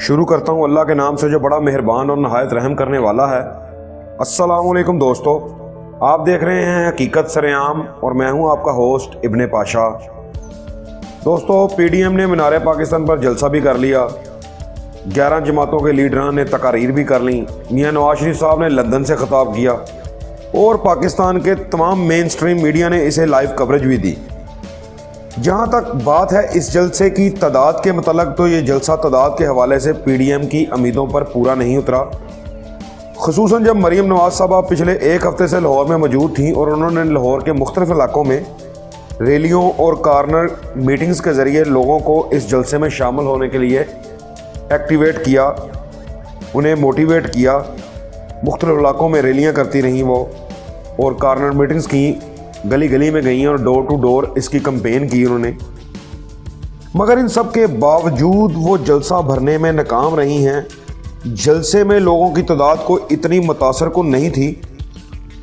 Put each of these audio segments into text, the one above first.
शुरू करता हूँ अल्लाह के नाम से जो बड़ा मेहरबान और नहायत रहम करने वाला है। अस्सलाम वालेकुम दोस्तों, आप देख रहे हैं हकीकत सरेआम और मैं हूँ आपका होस्ट इब्ने पाशा। दोस्तों, पीडीएम ने मीनार पाकिस्तान पर जलसा भी कर लिया, 11 जमातों के लीडरान ने तकारीर भी कर ली, मियां नवाज शरीफ साहब ने लंदन से खिताब किया और पाकिस्तान के तमाम मेन स्ट्रीम मीडिया ने इसे लाइव कवरेज भी दी। जहाँ तक बात है इस जलसे की तादाद के मतलब, तो ये जलसा तादाद के हवाले से पीडीएम की उम्मीदों पर पूरा नहीं उतरा। खुसूसन जब मरीम नवाज साहबा पिछले एक हफ्ते से लाहौर में मौजूद थीं और उन्होंने लाहौर के मुख्तलिफ इलाकों में रैलियों और कॉर्नर मीटिंग्स के ज़रिए लोगों को इस जलसे में शामिल होने के लिए एक्टिवेट किया, उन्हें मोटिवेट किया। मुख्तलिफ इलाकों में रैलियाँ करती रहीं वो और कॉर्नर मीटिंग्स की, गली गली में गई और डोर टू डोर इसकी कैंपेन की उन्होंने। मगर इन सब के बावजूद वो जलसा भरने में नाकाम रही हैं। जलसे में लोगों की तादाद को इतनी मुतासर को नहीं थी।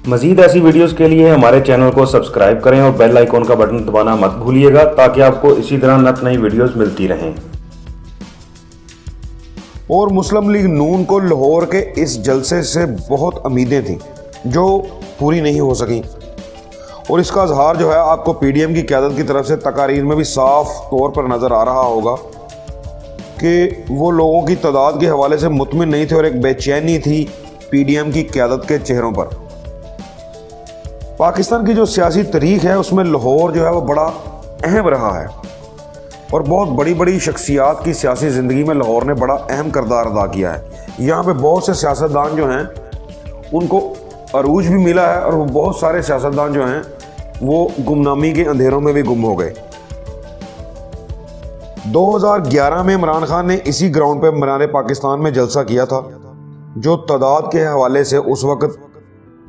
मज़ीद ऐसी वीडियोस के लिए हमारे चैनल को सब्सक्राइब करें और बेल आइकॉन का बटन दबाना मत भूलिएगा ताकि आपको इसी तरह नत नई वीडियोस मिलती रहें। और मुस्लिम लीग नून को लाहौर के इस जलसे से बहुत उम्मीदें थीं जो पूरी नहीं हो सकी और इसका इजहार जो है आपको पीडीएम की क़यादत की तरफ से तकारीर में भी साफ तौर पर नज़र आ रहा होगा कि वो लोगों की तादाद के हवाले से मुतमिन नहीं थे और एक बेचैनी थी पीडीएम की क़यादत के चेहरों पर। पाकिस्तान की जो सियासी तारीख है उसमें लाहौर जो है वो बड़ा अहम रहा है और बहुत बड़ी बड़ी शख्सियात की सियासी ज़िंदगी में लाहौर ने बड़ा अहम किरदार अदा किया है। यहाँ पे बहुत से सियासतदान जो हैं उनको अरूज भी मिला है और वो बहुत सारे सियासतदान जो हैं वो गुमनामी के अंधेरों में भी गुम हो गए। 2011 में इमरान खान ने इसी ग्राउंड पे मीनार पाकिस्तान में जलसा किया था जो तादाद के हवाले से उस वक़्त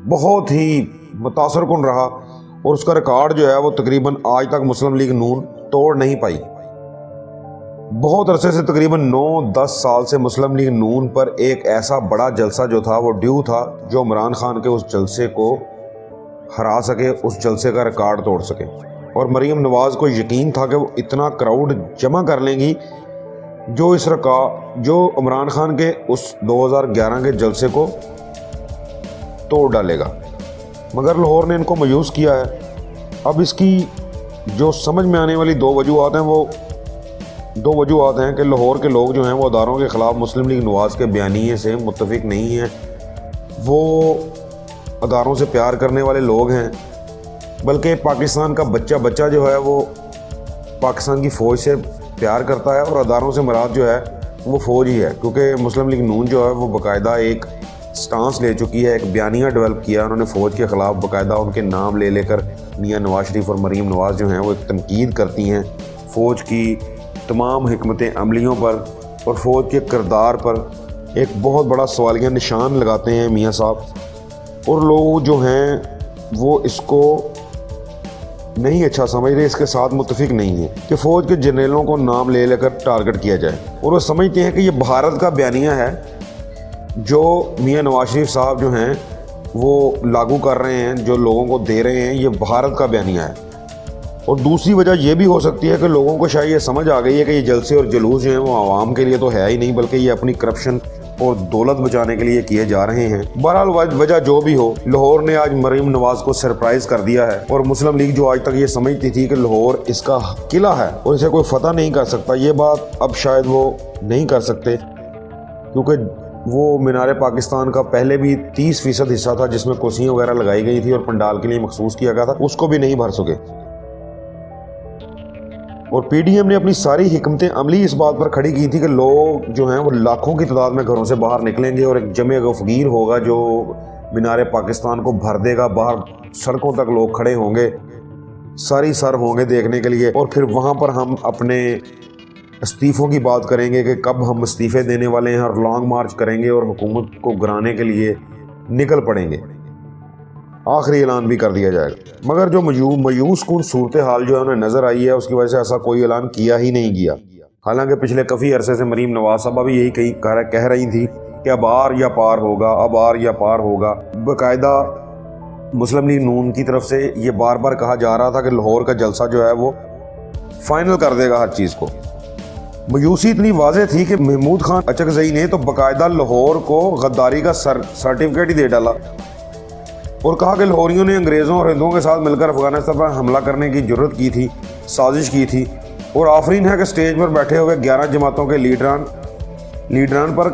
बहुत ही मुतासर कुन रहा और उसका रिकॉर्ड जो है वो तकरीबन आज तक मुस्लिम लीग नून तोड़ नहीं पाई। बहुत अरसे से तकरीबन 9-10 साल से मुस्लिम लीग नून पर एक ऐसा बड़ा जलसा जो था वो ड्यू था जो इमरान खान के उस जलसे को हरा सके, उस जलसे का रिकॉर्ड तोड़ सके। और मरीम नवाज़ को यकीन था कि वो इतना क्राउड जमा कर लेंगी जो जो इमरान खान के उस 2011 के जलसे को तोड़ डालेगा। मगर लाहौर ने इनको मायूस किया है। अब इसकी जो समझ में आने वाली दो वजूहत हैं कि लाहौर के लोग जो हैं वो अदारों के ख़िलाफ़ मुस्लिम लीग नवाज़ के बयानिए से मुत्तफिक नहीं हैं। वो अदारों से प्यार करने वाले लोग हैं, बल्कि पाकिस्तान का बच्चा जो है वो पाकिस्तान की फ़ौज से प्यार करता है और अदारों से मुराद जो है वो फ़ौज ही है, क्योंकि मुस्लिम लीग नून जो है वो बाकायदा एक स्टांस ले चुकी है, एक बयानिया डेवलप किया उन्होंने फ़ौज के ख़िलाफ़। बाकायदा उनके नाम ले लेकर मियां नवाज शरीफ और मरीम नवाज़ जो हैं वो एक तनकीद करती हैं फ़ौज की तमाम हिकमत अमलियों पर और फ़ौज के किरदार पर एक बहुत बड़ा सवालिया निशान लगाते हैं मियां साहब। और लोग जो हैं वो इसको नहीं अच्छा समझ रहे, इसके साथ मुत्तफिक नहीं है कि फ़ौज के जनरलों को नाम ले लेकर टारगेट किया जाए। और वो समझते हैं कि ये भारत का बयानिया है जो मियां नवाज शरीफ साहब जो हैं वो लागू कर रहे हैं, जो लोगों को दे रहे हैं, ये भारत का बयानिया है। और दूसरी वजह यह भी हो सकती है कि लोगों को शायद ये समझ आ गई है कि ये जलसे और जुलूस जो हैं वो आवाम के लिए तो है ही नहीं, बल्कि ये अपनी करप्शन और दौलत बचाने के लिए किए जा रहे हैं। बहरहाल वजह जो भी हो, लाहौर ने आज मरीम नवाज़ को सरप्राइज़ कर दिया है और मुस्लिम लीग जो आज तक ये समझती थी कि लाहौर इसका किला है और इसे कोई फतह नहीं कर सकता, ये बात अब शायद वो नहीं कर सकते, क्योंकि वो मीनार पाकिस्तान का पहले भी 30% हिस्सा था जिसमें कुर्सियाँ वगैरह लगाई गई थी और पंडाल के लिए मखसूस किया गया था, उसको भी नहीं भर सके। और पीडीएम ने अपनी सारी हिकमतें अमली इस बात पर खड़ी की थी कि लोग जो हैं वो लाखों की तादाद में घरों से बाहर निकलेंगे और एक जमे गफगीर होगा जो मीनार पाकिस्तान को भर देगा। बाहर सड़कों तक लोग खड़े होंगे, सारी सर होंगे देखने के लिए, और फिर वहाँ पर हम अपने इस्तीफ़ों की बात करेंगे कि कब हम इस्तीफ़े देने वाले हैं और लॉन्ग मार्च करेंगे और हुकूमत को गिराने के लिए निकल पड़ेंगे। आखिरी ऐलान भी कर दिया जाएगा। मगर जो मायूस कुन सूरत हाल जो है उन्हें नज़र आई है उसकी वजह से ऐसा कोई ऐलान किया ही नहीं गया। हालांकि पिछले काफ़ी अरसे से मरीम नवाज साहबा भी यही कह रही थी कि अब आर या पार होगा, अब आर या पार होगा। बाकायदा मुस्लिम लीग नून की तरफ से ये बार बार कहा जा रहा था कि लाहौर का जलसा जो है वो फाइनल कर देगा हर चीज़ को। मायूसी इतनी वाज़ेह थी कि महमूद खान अचकज़ई ने तो बाकायदा लाहौर को गद्दारी का सर्टिफिकेट ही दे डाला और कहा कि लाहौरियों ने अंग्रेज़ों और हिंदुओं के साथ मिलकर अफगानिस्तान पर हमला करने की जुर्रत की थी, साजिश की थी। और आफरीन है कि स्टेज पर बैठे हुए 11 जमातों के लीडरान पर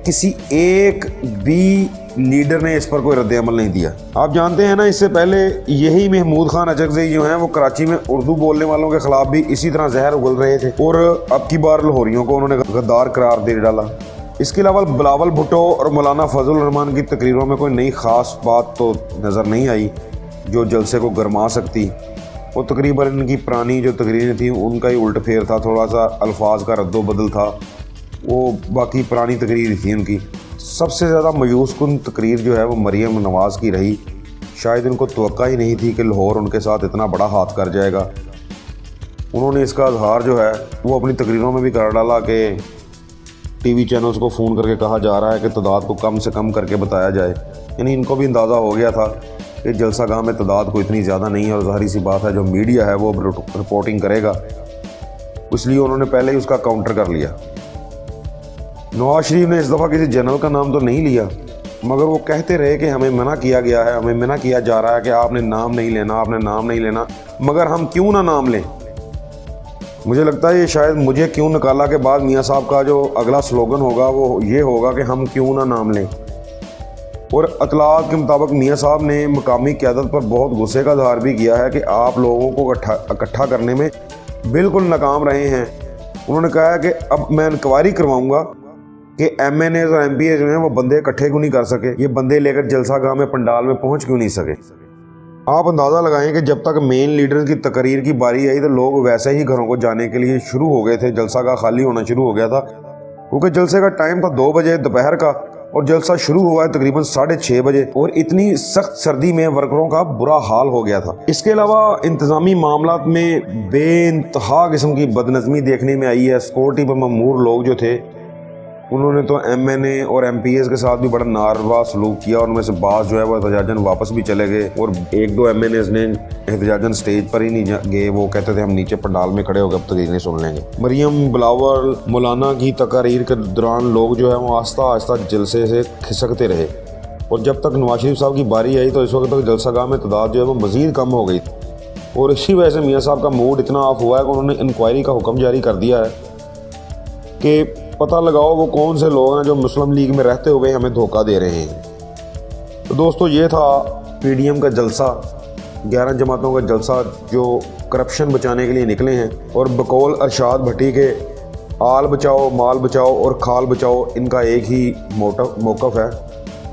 किसी एक भी लीडर ने इस पर कोई रद्द-ए-अमल नहीं दिया। आप जानते हैं ना, इससे पहले यही महमूद खान अचकज़ई जो हैं वो कराची में उर्दू बोलने वालों के ख़िलाफ़ भी इसी तरह जहर उगल रहे थे और अब की बार लाहौरियों को उन्होंने गद्दार करार दे डाला। इसके अलावा बिलावल भुट्टो और मौलाना फजल रहमान की तकरीरों में कोई नई ख़ास बात तो नज़र नहीं आई जो जलसे को गरमा सकती। वो तकरीबन इनकी पुरानी जो तकरीरें थी उनका ही उल्ट फेर था, थोड़ा सा अल्फाज का रद्दो बदल था, वो बाकी पुरानी तकरीर थी उनकी। सबसे ज़्यादा मायूस कुन तकरीर जो है वो मरीम नवाज़ की रही। शायद इनको तवक्का ही नहीं थी कि लाहौर उनके साथ इतना बड़ा हाथ कर जाएगा। उन्होंने इसका इजहार जो है वो अपनी तकरीरों में भी कर डाला कि टीवी चैनल्स को फ़ोन करके कहा जा रहा है कि तादाद को कम से कम करके बताया जाए। यानी इनको भी अंदाज़ा हो गया था कि जलसा गाह में तादाद को इतनी ज़्यादा नहीं है और ज़ाहिर सी बात है जो मीडिया है वो रिपोर्टिंग करेगा, इसलिए उन्होंने पहले ही उसका काउंटर कर लिया। नवाज शरीफ ने इस दफ़ा किसी जनरल का नाम तो नहीं लिया, मगर वो कहते रहे कि हमें मना किया गया है, हमें मना किया जा रहा है कि आपने नाम नहीं लेना, आपने नाम नहीं लेना, मगर हम क्यों ना नाम लें। मुझे लगता है ये शायद मुझे क्यों निकाला के बाद मियाँ साहब का जो अगला स्लोगन होगा वो ये होगा कि हम क्यों ना नाम लें। और अतलात के मुताबिक मियाँ साहब ने मकामी क़यादत पर बहुत गुस्से का इज़हार भी किया है कि आप लोगों को इकट्ठा करने में बिल्कुल नाकाम रहे हैं। उन्होंने कहा है कि अब मैं इंक्वायरी करवाऊँगा कि MNA और MPA जो हैं वो बंदे इकट्ठे क्यों नहीं कर सके, ये बंदे लेकर जलसा गाह में पंडाल में पहुंच क्यों नहीं सके। आप अंदाज़ा लगाएं कि जब तक मेन लीडर की तकरीर की बारी आई तो लोग वैसे ही घरों को जाने के लिए शुरू हो गए थे, जलसा गाह खाली होना शुरू हो गया था क्योंकि जलसे का टाइम था 2 बजे दोपहर का और जलसा शुरू हुआ है तकरीबन 6:30 बजे और इतनी सख्त सर्दी में वर्करों का बुरा हाल हो गया था। इसके अलावा इंतज़ामी मामलात में बेइंतहा किस्म की बदनज़मी देखने में आई है। सिक्योरिटी पर ममूर लोग जो थे उन्होंने तो MNA और MPAs के साथ भी बड़ा नारवा सलूक किया और उनमें से बाज़ जो है वो एहतजाजन वापस भी चले गए और 1-2 MNAs ने एहतजाजन स्टेज पर ही नहीं गए, वो कहते थे हम नीचे पंडाल में खड़े होकर अब तकरीरें सुन लेंगे। मरीम, बिलावल, मौलाना की तकरीर के दौरान लोग जो है वो आस्ता आस्ता जलसे से खिसकते रहे और जब तक नवाज शरीफ साहब की बारी आई तो इस वक्त तक जलसा गाह में तादाद जो है वो मज़ीद कम हो गई और इसी वजह से मियाँ साहब का मूड इतना ऑफ हुआ है कि उन्होंने इंक्वायरी का हुक्म जारी कर दिया है कि पता लगाओ वो कौन से लोग हैं जो मुस्लिम लीग में रहते हुए हमें धोखा दे रहे हैं। तो दोस्तों ये था PDM का जलसा, 11 जमातों का जलसा जो करप्शन बचाने के लिए निकले हैं और बकौल अरशाद भट्टी के आल बचाओ, माल बचाओ और खाल बचाओ, इनका एक ही मौक़िफ़ है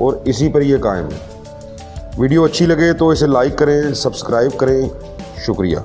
और इसी पर ये कायम है। वीडियो अच्छी लगे तो इसे लाइक करें, सब्सक्राइब करें। शुक्रिया।